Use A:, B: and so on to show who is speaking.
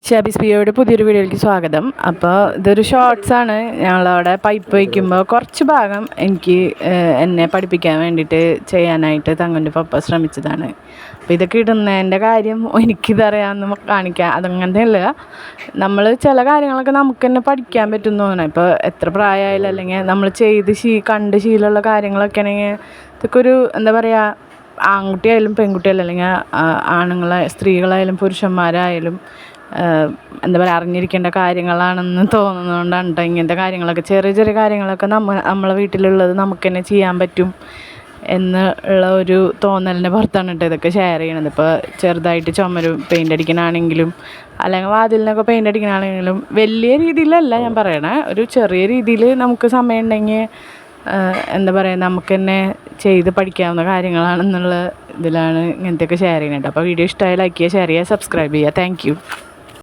A: ഷാബീസ് പിയോയുടെ പുതിയൊരു വീഡിയോയിലേക്ക് സ്വാഗതം. അപ്പോൾ ഇതൊരു ഷോർട്സാണ്. ഞങ്ങളവിടെ പൈപ്പ് വയ്ക്കുമ്പോൾ കുറച്ച് ഭാഗം എന്നെ പഠിപ്പിക്കാൻ വേണ്ടിയിട്ട് ചെയ്യാനായിട്ട് തങ്ങളുടെ പപ്പ ശ്രമിച്ചതാണ്. അപ്പോൾ ഇതൊക്കെ ഇടുന്നതിൻ്റെ കാര്യം എനിക്കിതറിയാമെന്ന് കാണിക്കാം, അതങ്ങനെ അല്ല. നമ്മൾ ചില കാര്യങ്ങളൊക്കെ നമുക്ക് തന്നെ പഠിക്കാൻ പറ്റുമെന്ന് തോന്നണം. ഇപ്പോൾ എത്ര പ്രായമായാലും അല്ലെങ്കിൽ നമ്മൾ കണ്ട് ശീലമുള്ള കാര്യങ്ങളൊക്കെ ആണെങ്കിൽ ഇതൊക്കെ ഒരു എന്താ പറയുക, ആൺകുട്ടിയായാലും പെൺകുട്ടിയായാലും അല്ലെങ്കിൽ സ്ത്രീകളായാലും പുരുഷന്മാരായാലും എന്താ പറയുക, അറിഞ്ഞിരിക്കേണ്ട കാര്യങ്ങളാണെന്ന് തോന്നുന്നതുകൊണ്ടാണ് കേട്ടോ ഇങ്ങനത്തെ കാര്യങ്ങളൊക്കെ. ചെറിയ ചെറിയ കാര്യങ്ങളൊക്കെ നമ്മളെ വീട്ടിലുള്ളത് നമുക്ക് തന്നെ ചെയ്യാൻ പറ്റും എന്നുള്ള ഒരു തോന്നലിൻ്റെ പുറത്താണ് കേട്ടോ ഇതൊക്കെ ഷെയർ ചെയ്യണത്. ഇപ്പോൾ ചെറുതായിട്ട് ചുമര് പെയിൻ്റ് അടിക്കണമെങ്കിലും അല്ലെങ്കിൽ വാതിലിനൊക്കെ പെയിൻ്റ് അടിക്കണമെങ്കിലും വലിയ രീതിയിലല്ല ഞാൻ പറയണേ, ഒരു ചെറിയ രീതിയിൽ നമുക്ക് സമയം ഉണ്ടെങ്കിൽ എന്താ പറയുക, നമുക്ക് തന്നെ ചെയ്ത് പഠിക്കാവുന്ന കാര്യങ്ങളാണെന്നുള്ള ഇതിലാണ് ഇങ്ങനത്തെയൊക്കെ ഷെയർ ചെയ്യുന്നത്. അപ്പോൾ വീഡിയോ ഇഷ്ടമായി ലൈക്ക് ചെയ്യുക, ഷെയർ ചെയ്യുക, സബ്സ്ക്രൈബ് ചെയ്യുക. Thank you.